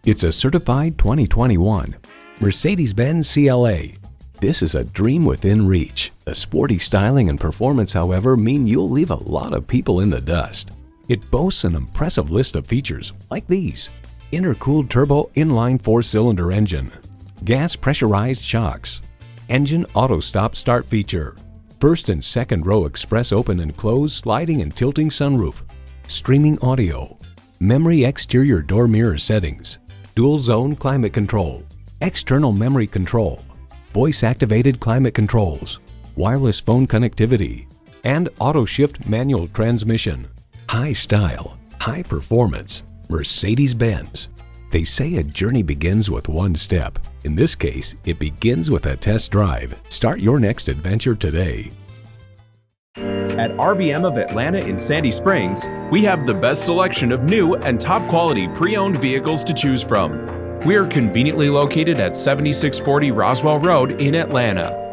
It's a certified 2021 Mercedes-Benz CLA. This is a dream within reach. The sporty styling and performance, however, mean you'll leave a lot of people in the dust. It boasts an impressive list of features like these: intercooled turbo inline 4-cylinder engine, gas pressurized shocks, engine auto stop start feature, first and second row express open and close sliding and tilting sunroof, streaming audio, memory exterior door mirror settings, dual zone climate control, external memory control, voice activated climate controls, wireless phone connectivity, and auto shift manual transmission. High style, high performance, Mercedes-Benz. They say a journey begins with one step. In this case, it begins with a test drive. Start your next adventure today. At RBM of Atlanta in Sandy Springs, we have the best selection of new and top quality pre-owned vehicles to choose from. We are conveniently located at 7640 Roswell Road in Atlanta.